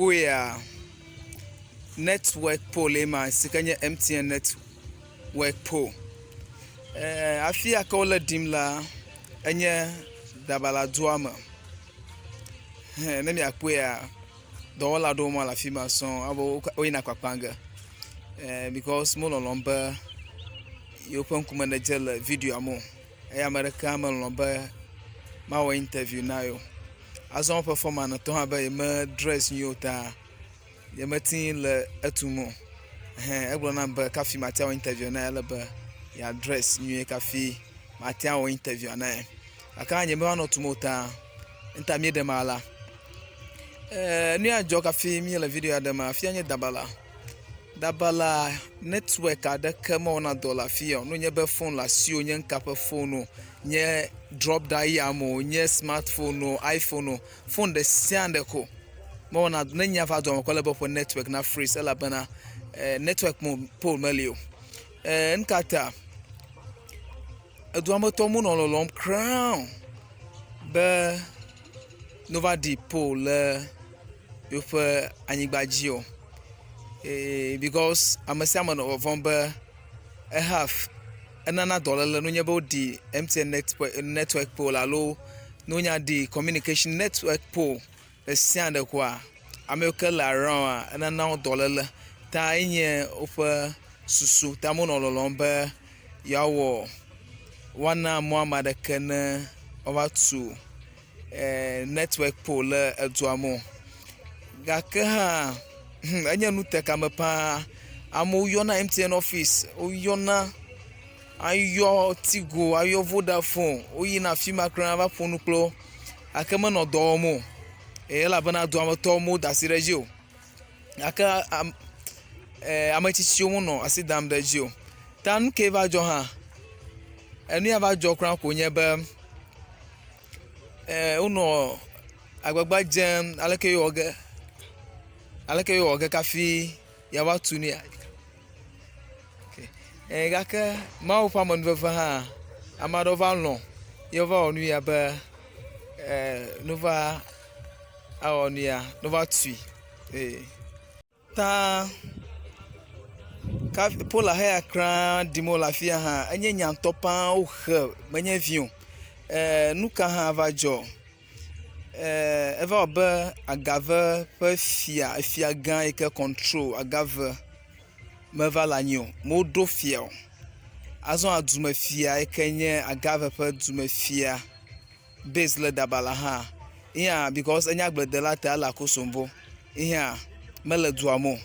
we are network pole ma sikanya MTN network pole afia kola dimla anya dabala duama na mi akwe a dola do mo la fima son abo oyina kwapanga because mo lomba yo pon kuma na jela video amo america mo lomba ma wa interview na yo azon performance to ha ba ma dress new ta ya matin le atumo egbo na ba kafi matia interview na ya ba ya dress new kafi matia interview na aka anye me no tumo ta nta mi de mala ni ajo kafi mi la video adama afi anye dabala network ada kama na dollar fee no nye be phone la si onye nka phone no nye drop diamo nye smartphone no iPhone no phone de siande ko mo na nya fa do ko lebo network na free sela bana network mo pole melio nkata eduamo to mo no lolom crown be nova di pole yo fa Ewenyigba gio because I'm a salmon of a half another dollar no nyabo di MTN network pole alo no nya di communication network pole the sand kwa America la ran another dollar ta inye ofa susu ta mo no lomba yawo wana Muhammad kana over to network pole aduamo gaka anya nuteka mepa amo yona MTN office o yona ayo Tigo ayo Vodafone o yina fima kran va phone klo akama no domo ela bana do amato da sirejio aka amachichio no asidam da jio tan ke va jo ha enu ava jo kran ko nye ba uno agbagba jam aleke yoga kafi ya watu ni okay gaka ma upa mon veva ha amado valon yova onu ya ba nova onu ya nova tui ta ka pola ha kran dimola fia ha enye nyantopa o he menye vion nuka ha va jo eva oba agave pe fia gan e ke control agave me va lanyo modo fia azon aduma fia e kenye agave pe duma fia base le dabala ha iya because enya gbede la ta la kosombo iya mele duamo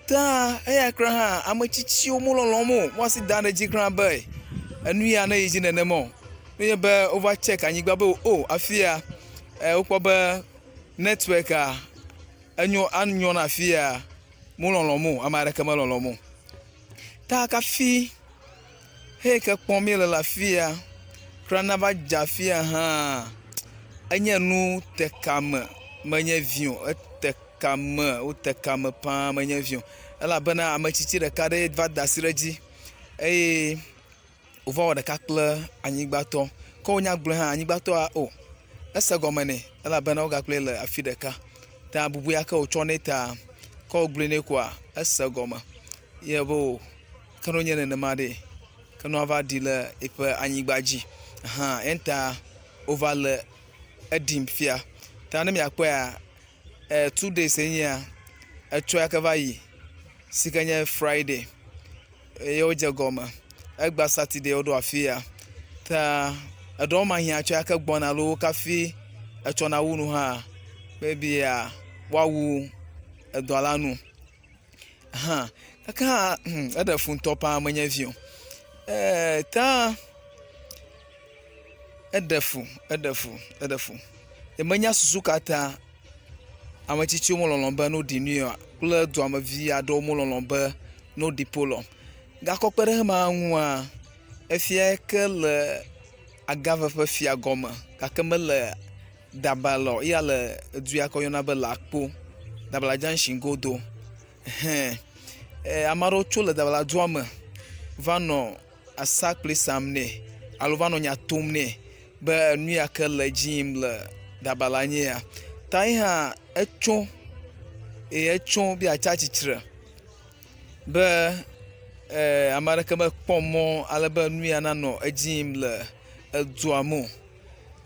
ta eya kra ha amachichi omololomo mo si dan ji kran boy anu ya na yiji nenemo we be overcheck Ewenyigba be afia ukwoba network anyo na afia mulolomo amareka mulolomo ta ka fi he ka pomile la fia kranava jafia ha anya nu tekam manya vion tekam pa manya vion ala bana amachichi de kade va dasireji over the kakle Ewenyigba to ko nya gble ha Ewenyigba to ese gomene ala bana oga kle le afideka ta bubu ya ka o choneta ko gble ne kwa ese goma yebo kanu nye ne made kanu ava dile ipe Ewenyigba ji enta over le edim fia ta na mi akwa 2 days enya etwa ka vai sikanya Friday yo je goma egba Saturday odo afia ta edo ma hia acha ka gbona lo kafi echo na wunu ha maybe wawu edo alanu kaka eda fun topa manya vion ta edefu emanya susukata amachichi omololomba no di new kula do amavi ado omololomba no di polo gakokpere ma nwa efia kele agave pe fia goma kakemele dabalo ya le duya ko yona be lakpo dabala junction godo amaro chole dabala duame vano asakli samne alovano nya tomne be nuya kele jim le dabala nya tai ha etwo bi a chachichire be amaraka ba kpomo alaba nua na no ajim le eduamu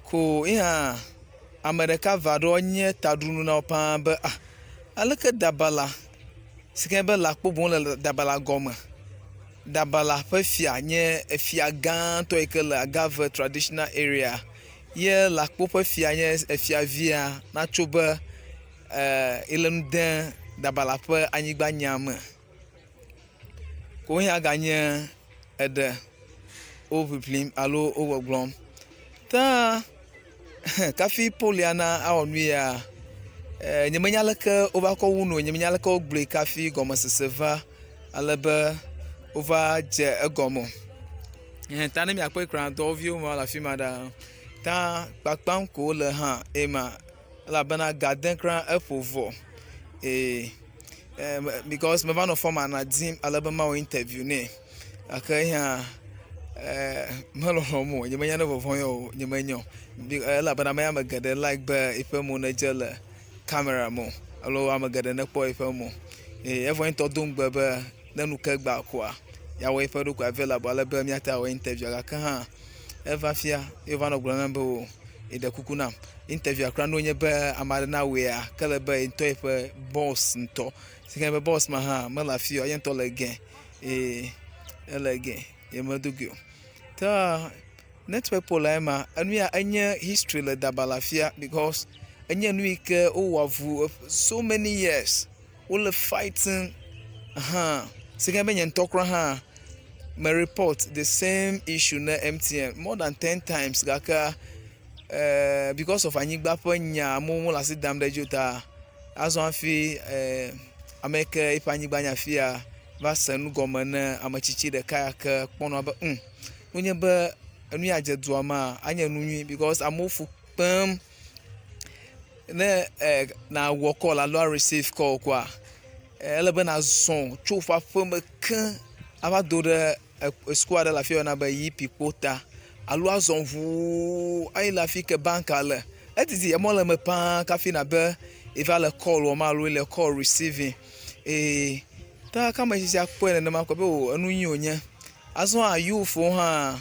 ko iha amaraka vado nye tadunu na opa be alaka dabala sike be la kpo bon le dabala goma Dabala pe fia nye fia gan to ekele agave traditional area ye la kpo pe fia nye fia via na chobe ilem den Dabala pe anyigba nyame ko ya ganye ede oviplim alo overglom ta kafi poliana awonua nyemenya leke ovako wuno nyemenya leke ogble kafi gomeseseva alebe over je egomo ta ne mi akwe kran do view mo la fima da ta pakpam ko le ha ema la bana garden kran epovo because me van form na dim alabama o interview ne akai ha malo mo nyemanya no vovon yo nyemanyo la bana ma magade like ba ife mo na jele camera mo alo amagade na po ife mo everyone to dum baba nanu kagba kwa ya we fedo kwa available alaba mi ata o interview aka ha eva fia eva no gro number o ide kukuna interview akra no nye ba amade na we a kala ba into ife boss nto sika be boss ma ha mala fia yen to lege elege yemadugio ta network polema anua anya history le Dabala fia because anya nuike o wavu so many years all fighting sika be nyentokra ha may report the same issue na MTN more than 10 times gaka because of Ewenyigba panya mo la sit dam de jota azo afi ameka Ewenyigba nya fia va sanu gomana amachichi de kayaka pono ba onye ba anu aje duama anya nunwi because amofu pam na wo call alo receive call kwa elebe na zon chofa fam kan abado de squad la fia na ba yi pipota alo azon vu ai la fi ke bankale etizi amola me pa ka fi na be eva le call o ma lo le call receiving ta kama sisi akpo na ma ko be o anu yin onya azon ayu fo ha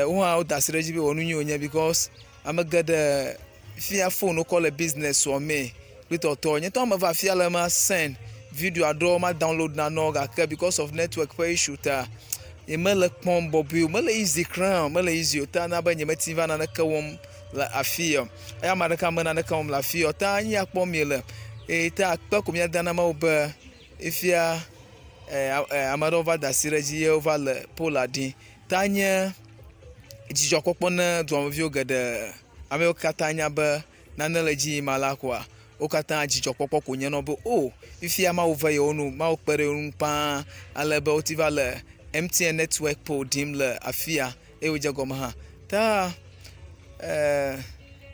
o da sireji be onu yin onya because amagada fia phone call a business or me little to nya to ma va fia le ma send video ado ma download na no ga because of network for issue ta emele pombo bi mele easy crown mele easy ta na ba nyema tv na ka wom la afia aya ma ka ma na ka wom la afia ta anyi akpo mele ta akpa ko mi dana ma oba ifia amado va da sireji over le poladin ta nya jijo kokpo na do vio gada ame o katanya ba na neleji malakwa o katan jijo kokpo ko nya no bo ifia ma over yo no ma o pere un pa alebe o tiva le MTN network po dim le afia eweja goma ha ta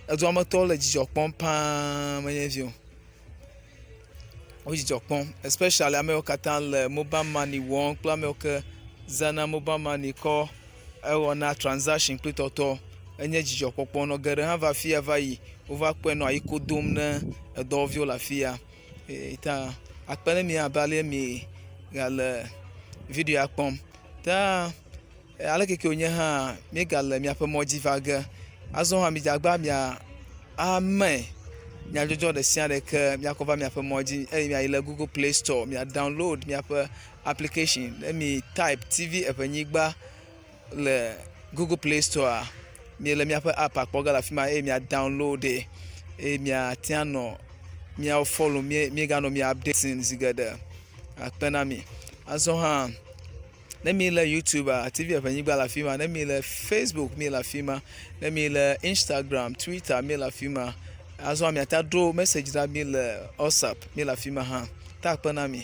azo amato le jijo pon pa manyevio o jijo pon especially ame o katan le mobile money won pla me o ke zana mobile money ko na transaction pletoto enye jijo popon no gere ha va fia va yi over pe no ayikodom na edovio la fia ta akpele mi abale mi gal video akpom ta alekeke onye ha mi gal mi apemoji vaga azo ha mi jagba mi amen nya jojo de sia de ke mi akova mi apemoji mi ile Google Play Store mi download mi application let me type TV Ewenyigba le Google Play Store mi le mi app akpoga la fima mi download mi atiano mi follow mi ga no mi updating zigada akpena mi aso ha let me le YouTube TV Ewenyigba la fima let me le Facebook mi la fima let me le Instagram Twitter mi la fima aso mi atado message da mi le WhatsApp mi la fima ha ta akpena mi